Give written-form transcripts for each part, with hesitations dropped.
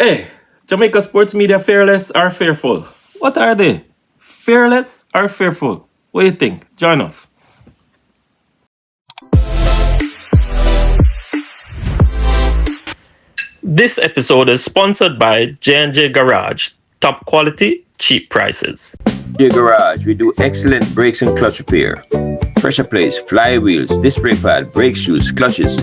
Hey, Jamaica sports media fearless or fearful? What are they? Fearless or fearful? What do you think? Join us. This episode is sponsored by J&J Garage. Top quality, cheap prices. J Garage, we do excellent brakes and clutch repair. Pressure plates, flywheels, disc brake pad, brake shoes, clutches.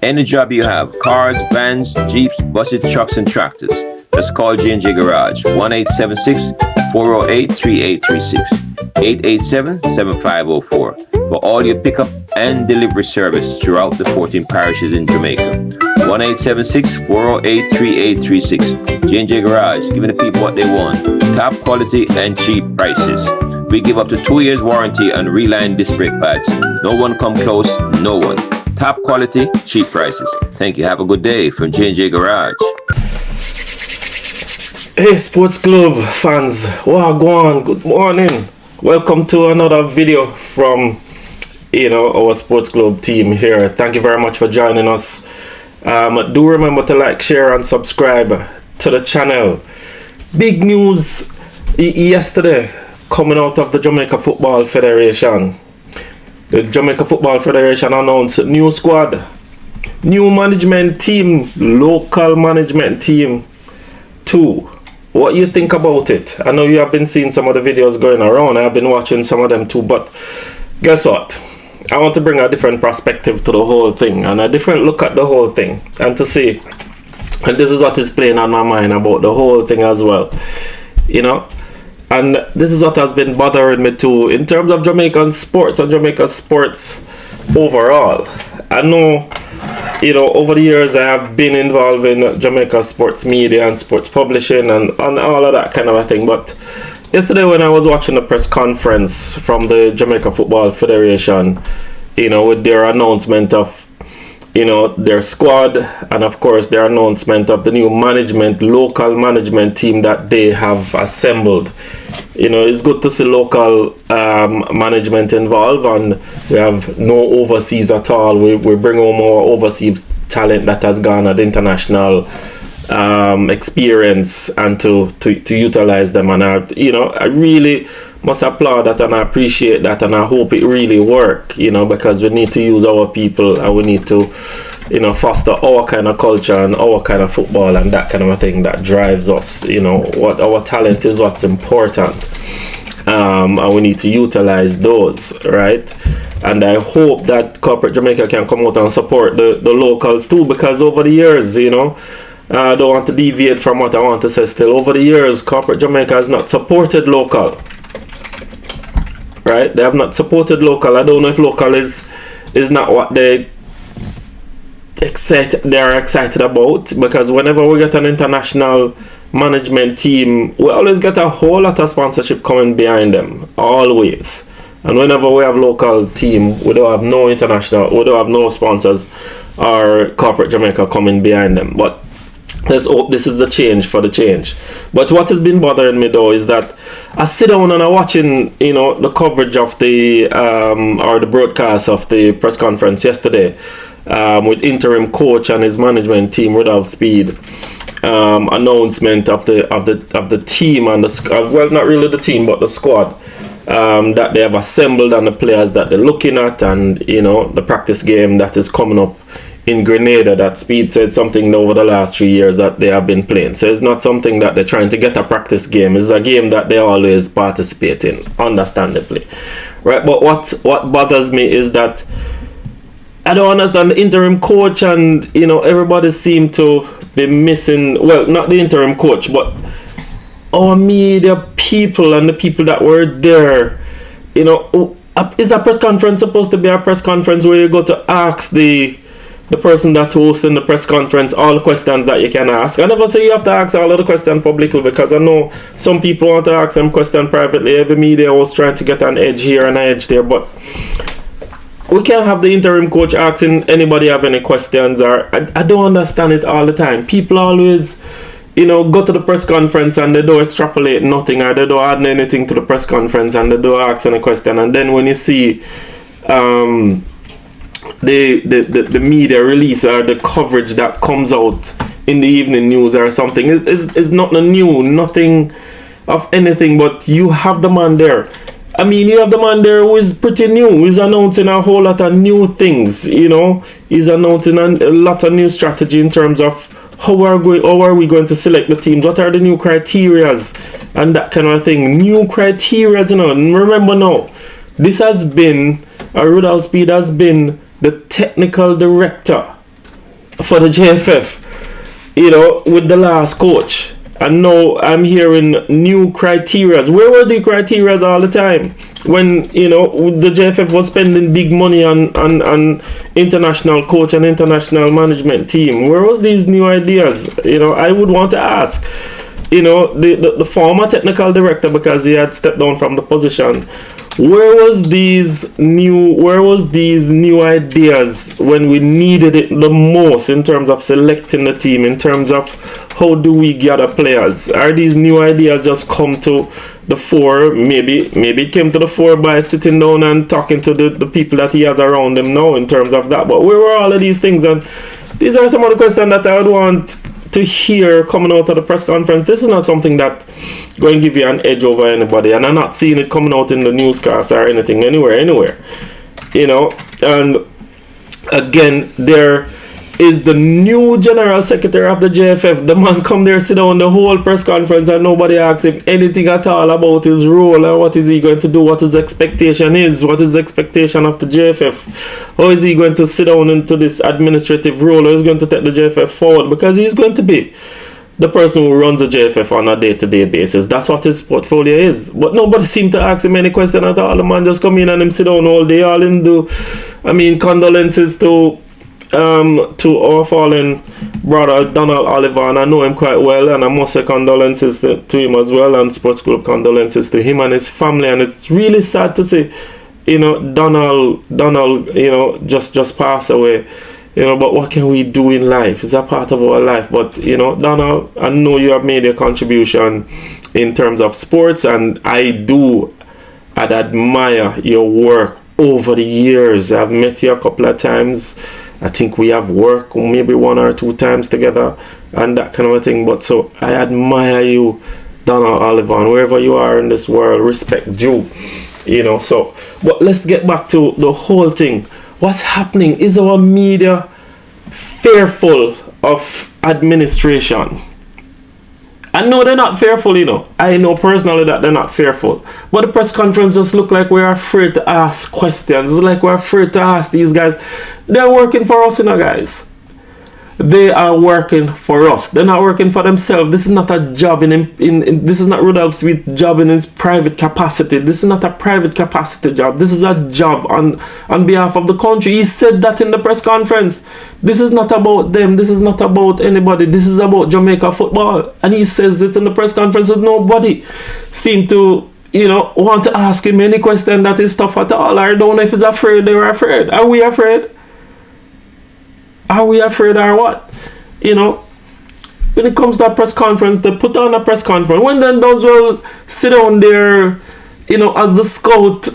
Any job you have, cars, vans, jeeps, buses, trucks, and tractors. Just call J&J Garage, 1-876-408-3836, 887-7504 for all your pickup and delivery service throughout the 14 parishes in Jamaica. 1-876-408-3836. J&J Garage, giving the people what they want. Top quality and cheap prices. We give up to 2 years warranty on reline disc brake pads. No one come close, no one. Top quality, cheap prices. Thank you. Have a good day from J&J Garage. Hey, SportGlobe fans. Wagwan, good morning. Welcome to another video from, our SportGlobe team here. Thank you very much for joining us. Do remember to like, share, and subscribe to the channel. Big news yesterday coming out of the Jamaica Football Federation. The Jamaica Football Federation announced new squad, new management team, local management team too. What you think about it? I know you have been seeing some of the videos going around. I've been watching some of them too, but guess what? I want to bring a different perspective to the whole thing and a different look at the whole thing and to see, and this is what is playing on my mind about the whole thing as well, and this is what has been bothering me too in terms of Jamaican sports and Jamaica sports overall. I know, over the years I have been involved in Jamaica sports media and sports publishing and all of that kind of a thing, but yesterday when I was watching the press conference from the Jamaica Football Federation, with their announcement of their squad and of course their announcement of the new local management team that they have assembled. It's good to see local management involved, and we have no overseas at all. We bring home more overseas talent that has garnered international experience and to utilize them, and I really must applaud that and I appreciate that, and I hope it really work, because we need to use our people and we need to foster our kind of culture and our kind of football and that kind of a thing that drives us. What our talent is what's important, and we need to utilize those, right? And I hope that Corporate Jamaica can come out and support the locals too, because over the years, I don't want to deviate from what I want to say still. Over the years, Corporate Jamaica has not supported local. Right? They have not supported local. I don't know if local is not what they're excited about, because whenever we get an international management team, we always get a whole lot of sponsorship coming behind them. Always. And whenever we have local team, we don't have no international, we don't have no sponsors or Corporate Jamaica coming behind them. But let's hope this is the change for the change. But what has been bothering me though is that I sit down and I'm watching, the coverage of the or the broadcast of the press conference yesterday with interim coach and his management team without speed. Announcement of the team and the well, not really the team but the squad that they have assembled and the players that they're looking at, and the practice game that is coming up in Grenada that Speed said something over the last 3 years that they have been playing. So it's not something that they're trying to get a practice game. It's a game that they always participate in, understandably. Right? But what bothers me is that I don't understand the interim coach, and everybody seem to be missing, well, not the interim coach, but our media people and the people that were there. Is a press conference supposed to be a press conference where you go to ask the person that hosts in the press conference all the questions that you can ask? I never say you have to ask all of the questions publicly, because I know some people want to ask them questions privately. Every media was trying to get an edge here and an edge there, but we can't have the interim coach asking anybody have any questions. Or I don't understand it all the time. People always go to the press conference and they don't extrapolate nothing, or they don't add anything to the press conference and they don't ask any question, and then when you see the media release or the coverage that comes out in the evening news or something. It's not new, nothing of anything, but you have the man there. I mean, you have the man there who is pretty new. He's announcing a whole lot of new things, you know. He's announcing a lot of new strategy in terms of how are we going to select the teams? What are the new criterias and that kind of thing? New criterias, you know. And remember now, this has been, Rudolph Speed has been the technical director for the JFF, you know, with the last coach. And now I'm hearing new criterias. Where were the criterias all the time? When, you know, the JFF was spending big money on international coach and international management team. Where was these new ideas? You know, I would want to ask, you know, the former technical director, because he had stepped down from the position. Where was these new ideas when we needed it the most in terms of selecting the team, in terms of how do we gather players? Are these new ideas just come to the fore? Maybe it came to the fore by sitting down and talking to the people that he has around him now in terms of that. But where were all of these things? And these are some of the questions that I would want to hear coming out of the press conference. This is not something that going to give you an edge over anybody, and I'm not seeing it coming out in the newscast or anything anywhere, you know. And again, there is the new general secretary of the JFF. The man come there, sit down the whole press conference, and nobody asks him anything at all about his role and what is he going to do, what his expectation is, what is the expectation of the JFF, how is he going to sit down into this administrative role, how is he going to take the JFF forward, because he's going to be the person who runs the JFF on a day-to-day basis. That's what his portfolio is. But nobody seemed to ask him any question at all. The man just come in and him sit down all day, all in do. I mean, condolences to our fallen brother Donald Oliver, and I know him quite well, and I must say condolences to him as well, and SportGlobe condolences to him and his family. And it's really sad to see, you know, Donald, you know, just pass away, you know. But what can we do in life? It's a part of our life. But, you know, Donald, I know you have made a contribution in terms of sports, and I'd admire your work over the years. I've met you a couple of times. I think we have worked maybe 1 or 2 times together and that kind of a thing. But so I admire you, Donald Oliver, and wherever you are in this world, respect you, you know. So, but let's get back to the whole thing. What's happening? Is our media fearful of administration? I know they're not fearful, you know. I know personally that they're not fearful. But the press conference just look like we're afraid to ask questions. It's like we're afraid to ask these guys. They're working for us, you know, guys. They are working for us. They're not working for themselves. This is not a job this is not Rudolph Smith's job in his private capacity. This is not a private capacity job. This is a job on behalf of the country. He said that in the press conference. This is not about them. This is not about anybody. This is about Jamaica football. And he says it in the press conference, and nobody seemed to, you know, want to ask him any question that is tough at all. I don't know if he's afraid. They were afraid. Are we afraid? Are we afraid or what? You know, when it comes to a press conference, they put on a press conference. When then those will sit down there, you know, as the scout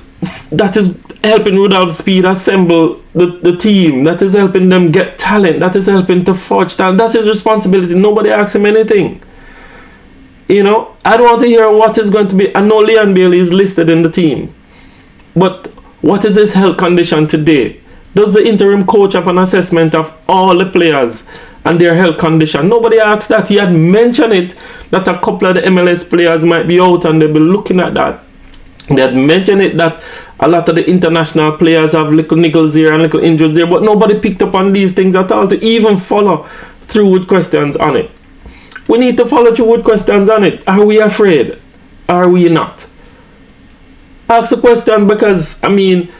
that is helping Rudolph Speed assemble the team, that is helping them get talent, that is helping to forge talent. That's his responsibility. Nobody asks him anything. You know, I don't want to hear what is going to be. I know Leon Bailey is listed in the team, but what is his health condition today? Does the interim coach have an assessment of all the players and their health condition? Nobody asked that. He had mentioned it, that a couple of the MLS players might be out and they'll be looking at that. They had mentioned it that a lot of the international players have little niggles here and little injuries there, but nobody picked up on these things at all to even follow through with questions on it. We need to follow through with questions on it. Are we afraid? Are we not? Ask a question, because, I mean,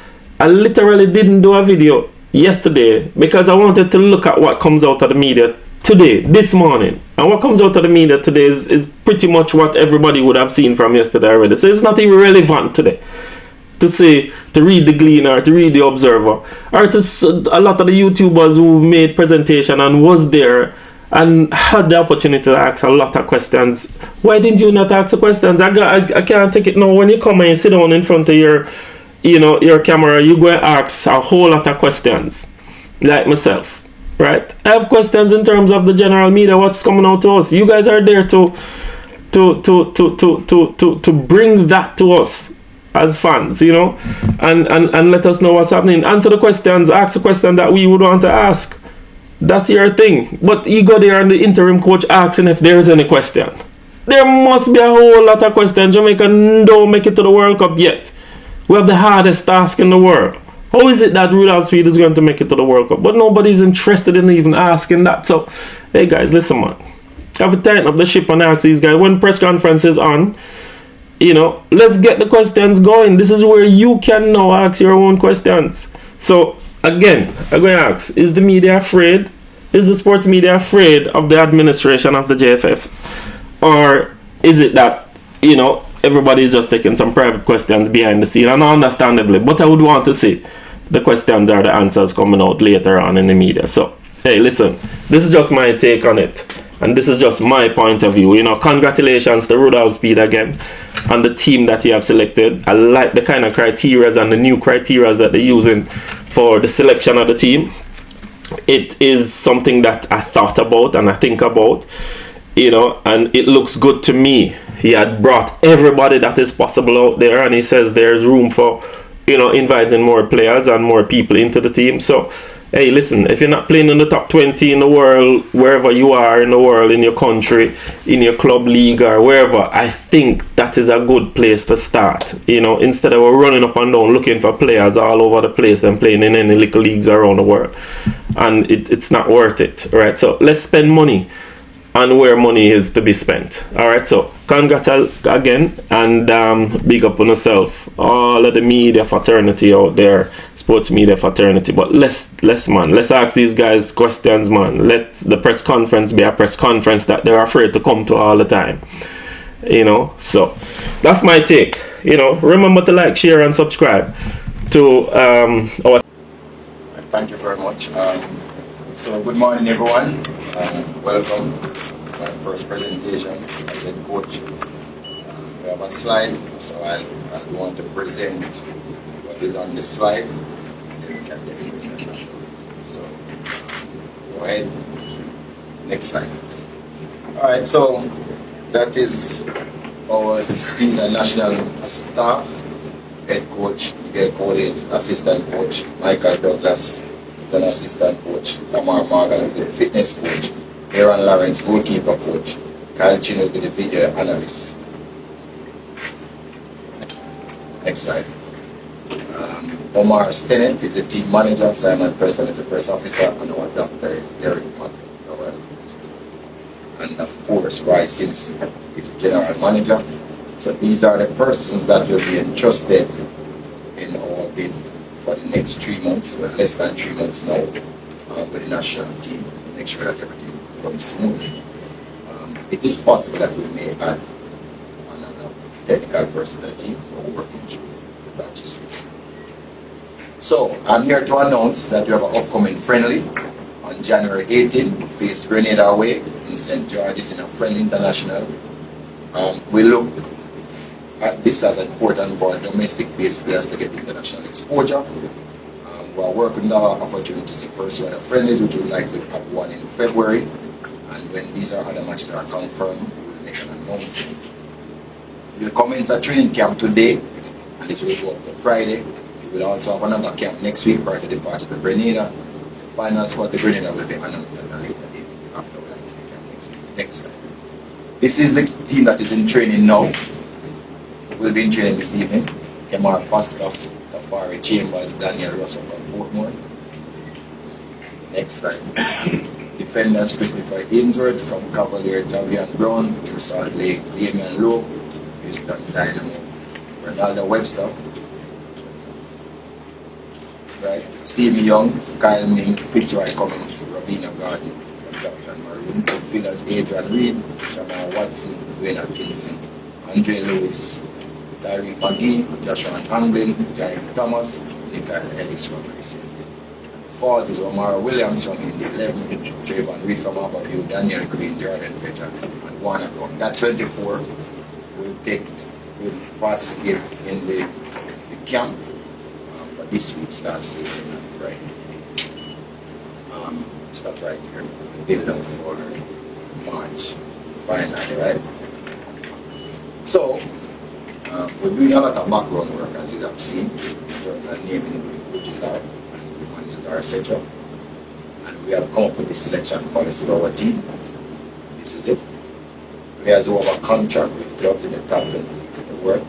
I literally didn't do a video yesterday because I wanted to look at what comes out of the media today, this morning. And what comes out of the media today is pretty much what everybody would have seen from yesterday already. So it's not even relevant today to say, to read the Gleaner, to read the Observer, or to a lot of the YouTubers who made presentation and was there and had the opportunity to ask a lot of questions. Why didn't you not ask the questions? I can't take it now. When you come and you sit down in front of your camera, you go and ask a whole lot of questions, like myself. right? I have questions in terms of the general media, what's coming out to us. You guys are there to bring that to us as fans, you know, and let us know what's happening. Answer the questions, ask a question that we would want to ask. That's your thing. But you go there and the interim coach asking if there's any question. There must be a whole lot of questions. Jamaica don't make it to the World Cup yet. We have the hardest task in the world. How is it that Rudolph Speed is going to make it to the World Cup? But nobody's interested in even asking that. So, hey guys, listen man. Have to tighten up the ship and ask these guys when press conference is on. You know, let's get the questions going. This is where you can now ask your own questions. So, again, I'm going to ask, is the media afraid? Is the sports media afraid of the administration of the JFF? Or is it that, you know, everybody's just taking some private questions behind the scene? And understandably, but I would want to see the questions or the answers coming out later on in the media. So, hey, listen, this is just my take on it. And this is just my point of view. You know, congratulations to Rudolph Speed again and the team that he have selected. I like the kind of criteria and the new criteria that they're using for the selection of the team. It is something that I thought about and I think about, you know, and it looks good to me. He had brought everybody that is possible out there, and he says there's room for, you know, inviting more players and more people into the team. So, hey, listen, if you're not playing in the top 20 in the world, wherever you are in the world, in your country, in your club league or wherever, I think that is a good place to start. You know, instead of running up and down looking for players all over the place and playing in any little leagues around the world. And it's not worth it, right? So let's spend money on where money is to be spent. Alright, so congrats again, and big up on yourself, all of the media fraternity out there, sports media fraternity. But let's ask these guys questions, man. Let the press conference be a press conference that they're afraid to come to all the time, you know. So that's my take. You know, remember to like, share and subscribe to our. Thank you very much. So good morning everyone, welcome to my first presentation as head coach. We have a slide, so I want to present what is on this slide, then we can get the questions. So go ahead, next slide please. Alright, so that is our senior national staff. Head coach Miguel Cole is assistant coach, Michael Douglas is an assistant coach, Lamar Morgan is the fitness coach, Aaron Lawrence goalkeeper coach, Kyle Chin will be the video analyst. Next slide. Omar Stennett is the team manager, Simon Preston is the press officer, and our doctor is Derek McDowell. And of course, Roy Simpson is the general manager. So these are the persons that will be entrusted in our bid for the next 3 months, well, less than 3 months now, with the national team, make sure that everything runs smoothly. It is possible that we may add another technical person to the team, but we're working through the logistics. So I'm here to announce that we have an upcoming friendly on January 18th. We face Grenada away in St. George's in a friendly international. We look at this as important for domestic-based players to get international exposure. We are working on our opportunities to pursue other friendlies, which we would like to have one in February. And when these other matches are confirmed, we will make an announcement. We will commence a training camp today, and this will go up to Friday. We will also have another camp next week prior to the departure to Grenada. The final squad to Grenada will be announced at a later date after we have the camp next week. Next slide. This is the team that is in training now. Will be in training this evening. Kemar Foster, Tafari Chambers, Daniel Russell from Portmore. Next slide. Defenders Christopher Ainsworth from Cavalier, Javian Brown, Salt Lake, Damian Lowe, Houston Dynamo, Ronaldo Webster, right? Stevie Young, Kyle Ming, Fitzroy Cummins, Ravina Garden, Jonathan Maroon, Midfielders Adrian Reed, Jamal Watson, Wayne Atkinson, Andre Lewis, Tyree McGee, Joshua Anglin, Jaime Thomas, Nikhil Ellis from Racing. Forwards is Omar Williams from Indy 11, Trayvon Reed from Harborview, Daniel Green, Jordan Fletcher, and Warner Brown. That 24 will participate in the camp for this week, starts later on Friday. Stop right here. Build up for March finally, right? So, we're doing a lot of background work, as you have seen, in terms of naming which is our managers, etc. And we have come up with the selection policy of our team. This is it. Players who have a contract with clubs in the top 20 leagues in the world.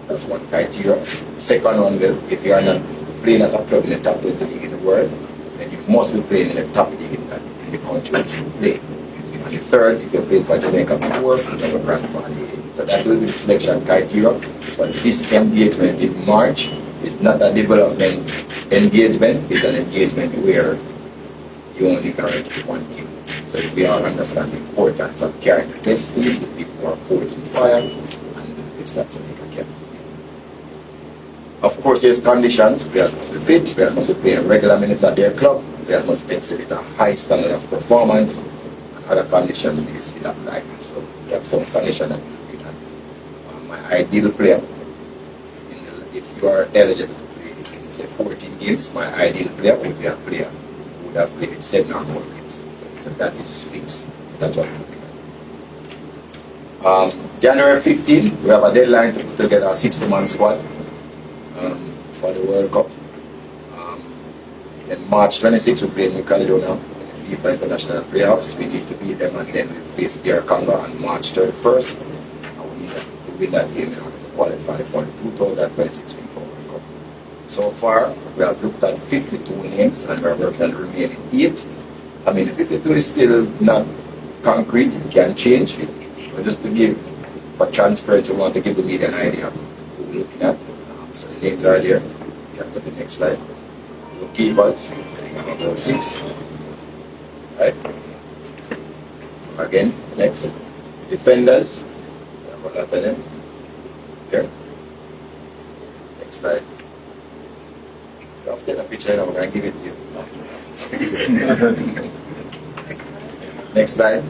That's one criteria. Second one, if you are not playing at a club in the top 20 league in the world, then you must be playing in the top league in the country that you play. And the third, if you're playing for Jamaica Football, you have a grandfather. So that will be the selection criteria. But this engagement in March is not a development engagement, it's an engagement where you only guarantee one game. So if we all understand the importance of carrying the best team, the people who are forging fire, and it's that Jamaica can. Of course, there's conditions. Players must be fit, players must be playing regular minutes at their club, players must exhibit a high standard of performance, and other conditions may still apply. So we have some conditions that we can. My ideal player, if you are eligible to play, say 14 games, my ideal player would be a player who would have played 7 or more games. So that is fixed. That's what we're looking at. January 15, we have a deadline to put together a 60-man squad for the World Cup. Then March 26, we play in New Caledonia in the FIFA International Playoffs. We need to beat them, and then we'll face DR Congo on March 31st. And we need to win that game in order to qualify for the 2026 FIFA World Cup. So far, we have looked at 52 names, and we're working on the remaining 8. I mean, 52 is still not concrete, it can change. But just to give, for transparency, we want to give the media an idea of who we're looking at. So the names are there. You can go to the next slide. The keepers, about 6. Right? Again, next. Defenders, we have a lot of them. Here. Next slide. You have to take a picture now, we're going to give it to you. Next slide.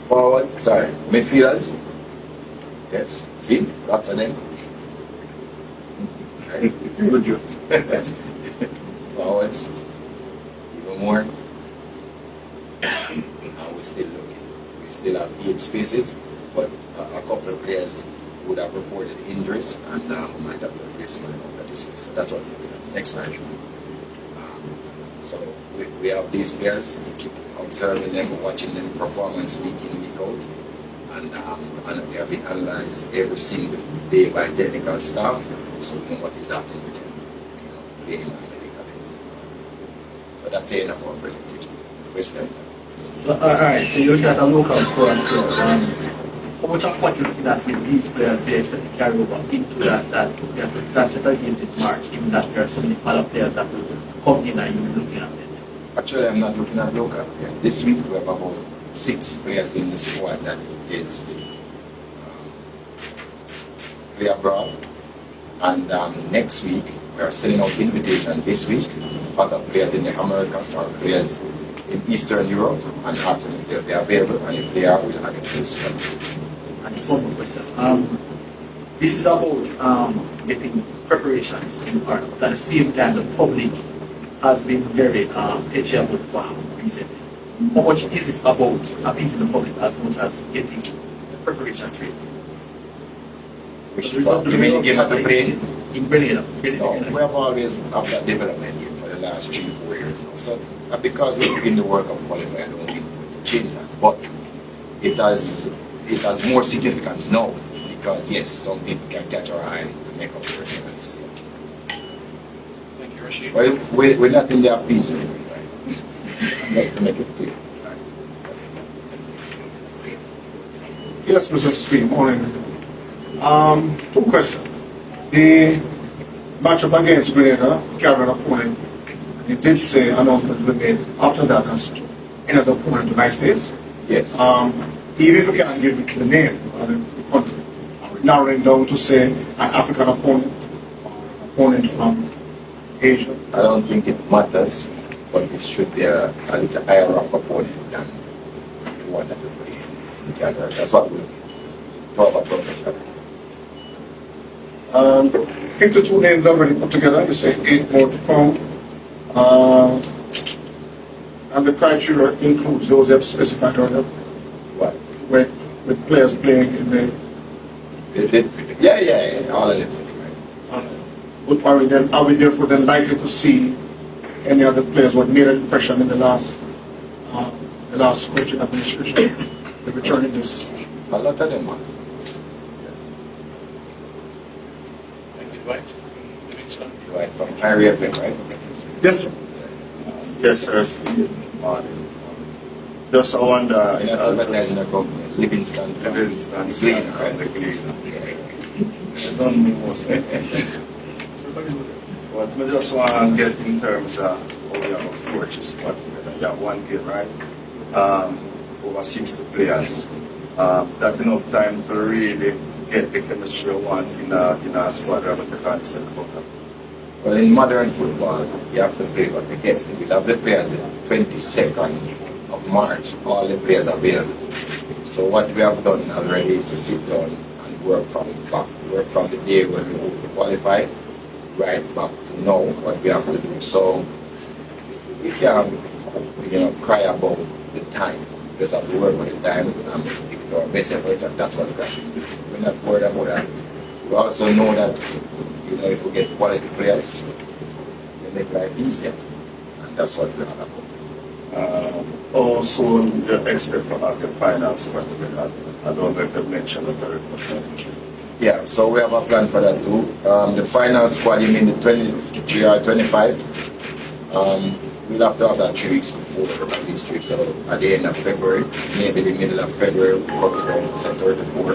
Forward, sorry, midfielders. Yes, see, lots of them. Right. Forwards, even more. And we're still looking. We still have 8 spaces, but a couple of players would have reported injuries, and we might have to replace them out of this. So that's what we're looking at. Next slide. So we have these players, observing them, watching them performance week in, week out, and they have been analyzed every single day by technical staff, so we know what is happening with them, playing medically. So that's the end of our presentation. Question. So, alright, so you're looking at a local forum here. How much of what you're looking at with these players they expect to carry over into that second game in March, given that there are so many other players that will come in and you're looking at them? Actually, I'm not looking at local players. This week we have about 6 players in the squad that is play abroad. And next week we are sending out invitation this week. Other players in the Americas or players in Eastern Europe and ask them if they'll be available, and if they are, we'll have it to the squad. And just one more question. This is about getting preparations in order. But at the same time, the public has been very touchy about WAM recently. How much is this about appeasing the public as much as getting the preparations ready? You mean game at the play? In Grenada. No, we have always had that development game for the last 3-4 years now. So because we're in the World Cup qualifier, I don't mean to change that. But it has more significance now because yes, some people can catch our eye to make up for it. Thank you, Rashid. Well, we're not in the appeasement, right? Just to make it clear. Yes, Mr. Speed, morning. 2 questions. The matchup against Grenada, Caribbean opponent, you did say announcement will be made after that as to another opponent you might face. Yes. Even if we can't give it the name of the country, are we narrowing down to say an African opponent or an opponent from Asia? I don't think it matters, but it should be a little higher up opponent than the one that we play in January. That's what we'll talk about professional. 52 names already put together. You say 8 more to come. And the criteria includes those that specified earlier, What? with players playing in the. Yeah, all of them. But are we therefore then likely to see any other players who had made an impression in the last coaching administration returning this? A lot of them, man. Thank you, Dwight. Right, from area thing, right? Yes, sir. Yes, sir. Just I wonder, You're not advertising a company. Livingston from Livingston, Gleaner, and the right? Gleaner. I don't know most. But I just want to get in terms of how we have a forge squad. We have one game, right? Over 60 players. That enough time to really get the chemistry we want in a squad. We have to consider about that. Well, in modern football, you have to play what you get. We'll have the players the 22nd of March, all the players available. So what we have done already is to sit down and work from the back, work from the day when we qualify, right back to now what we have to do. So we can't, cry about the time. We just have to work with the time and give it our best effort, and that's what we're doing. We're not worried about that. We also know that, if we get quality players, we make life easier, and that's what we're all about. Also, the expect from the finance. I don't know if you mentioned that already. Yeah, so we have a plan for that too. The final squad, you mean the 23 or 25? We'll have to have that 3 weeks before, at least 3 weeks. So at the end of February, maybe the middle of February, we cut it down to say 34.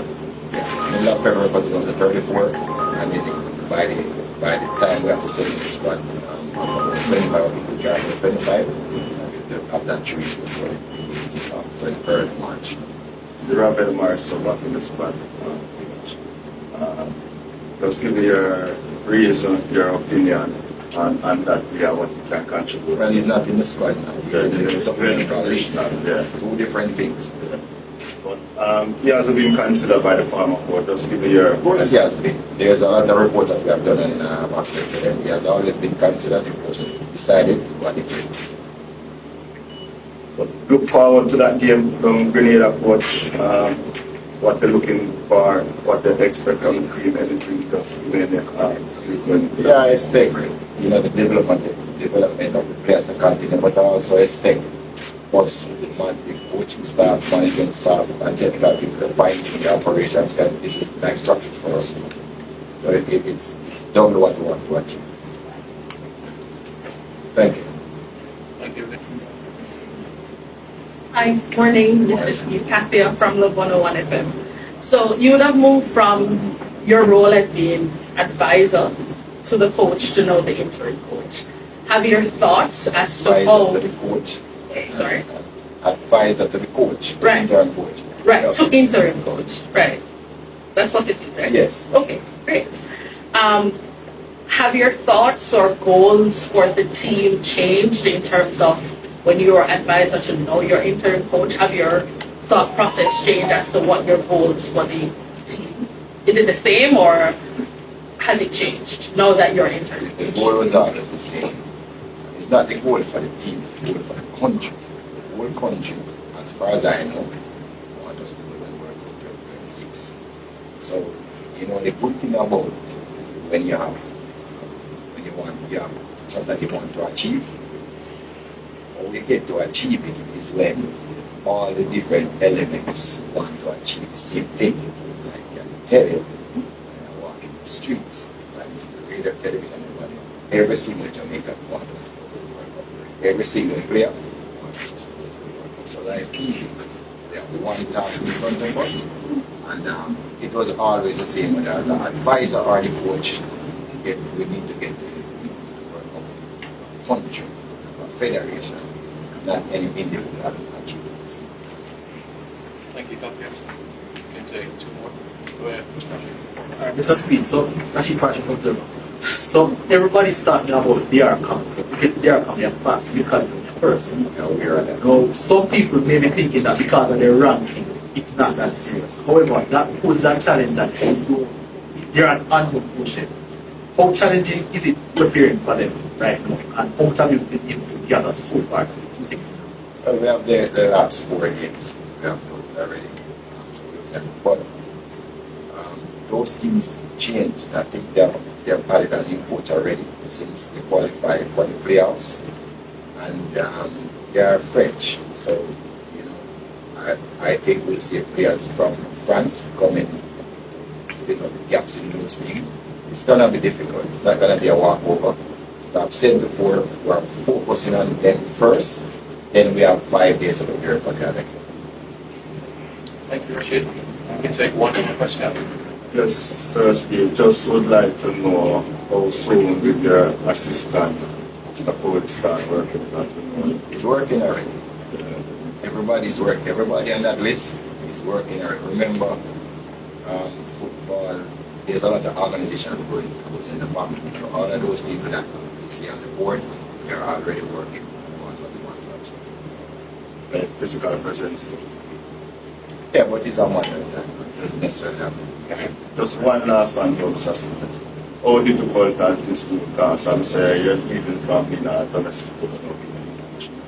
Yeah, middle of February, cut it down to 34. And then by the time we have to send the squad, from 25, we can carry 25. We'll have that 3 weeks before. So in early March. So Robert Morris back in the squad. Just give me your reason, your opinion on that, what you can contribute. Well, he's not in the squad now. He's in the supplemental list. Yeah. Two different things. But he hasn't been considered by the former court. Just give me your. Of course, he has been. There's a lot of reports that we have done and access to them. He has always been considered. The coach has decided to go different. But look forward to that game from Grenada coach. What they're looking for, what they expect from the team, anything just Yeah, I expect the development of the players to continue, but I also expect us, the coaching staff, management staff, and technical people to find the operations. Because this is like practice for us. So it's double what we want to achieve. Thank you. Thank you. Hi, morning. This is Kathia from Love 101 FM. So you would have moved from your role as being advisor to the coach to now the interim coach. Have your thoughts as to Advisor how? to the coach. Sorry. Advisor to the coach. Right. Interim coach. Right. Yeah. To interim coach. Right. That's what it is, right? Yes. Okay. Great. Have your thoughts or goals for the team changed in terms of when you were advisor to know your interim coach? Have your thought process changed as to what your goals for the team? Is it the same or has it changed now that you're interim The coach? goal was always the same. It's not the goal for the team, it's the goal for the country. The whole country, as far as I know, want us to go to World Cup 2026. So, the good thing about when you have something that you want to achieve, how you get to achieve it is when all the different elements want to achieve the same thing. Like I can tell you, when I walk in the streets, if I listen to radio, television, every single Jamaican wants us to go to the World Cup. Every single player wants us to go to the World Cup. So life easy. We have one task in front of us, and it was always the same whether as an advisor or the coach. We need to get to the World Cup. Country, a federation, not any individual achievements. Thank you, Kathia. You can take 2 more. Go ahead. Alright, Mr. Speed, so actually Patrick Observer. So everybody's talking about the outcome. To get the outcome, you have passed the California first. Yeah, we're at that. Now, some people may be thinking that because of their ranking, it's not that serious. However, that poses a challenge that they're an unknown motion. How challenging is it preparing for them right now? And how have you been able to gather so far? Well, we have the last 4 games. We have those already. So but those teams changed. I think they have added a new coach already since they qualified for the playoffs, and they are French. So you know, I think we'll see players from France coming with gaps in those teams. It's gonna be difficult. It's not gonna be a walkover. As I've said before, we are focusing on them first. Then we have 5 days to prepare for the other game. Thank you, Rashid. We can take one more question. Yes, firstly, just would like to know how soon with your assistant, Mr. Cole, start working as we know. It's working already. Everybody's working. Everybody on that list is working already. Remember, football, there's a lot of organization goes in the back. So all of those people that you see on the board, they're already working towards what they want to achieve. Like physical presence. Yeah, but it's a matter of time. It doesn't necessarily have to be behind. Just one last one, Professor. How difficult has this new task? I'm saying you're leaving from being a domestic sports now being international.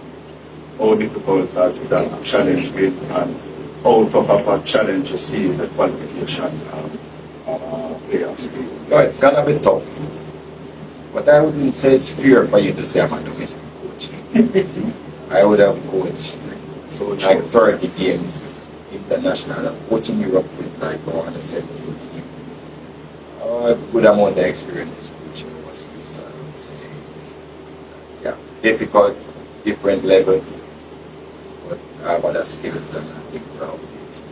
How difficult has that challenge been, and how tough of a challenge you see the qualification playoffs be? No, it's gonna be tough. But I wouldn't say it's fair for you to say I'm a domestic coach. I would have coached So like 30 games international. I've coached in Europe with like around the 17 team. Good amount of experience coaching overseas. So I would say, yeah, difficult, different level, but I have other skills and I think we're out it.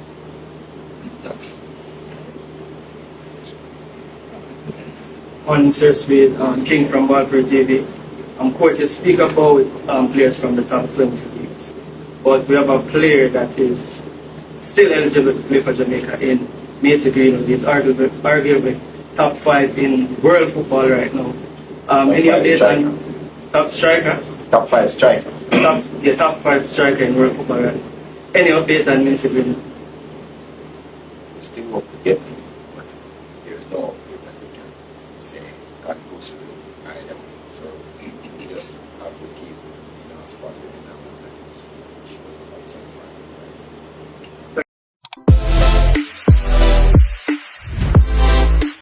On Sir Speed, King from Walper TV. Coaches speak about players from the top 20 leagues, but we have a player that is still eligible to play for Jamaica in Macy Green. He's arguably top 5 in world football right now. Any updates on top striker? Top 5 striker. Top 5 striker in world football right now. Any update on Macy Green? We still hope to get him, but there's no update that we can say conclusively either way. So you just have to keep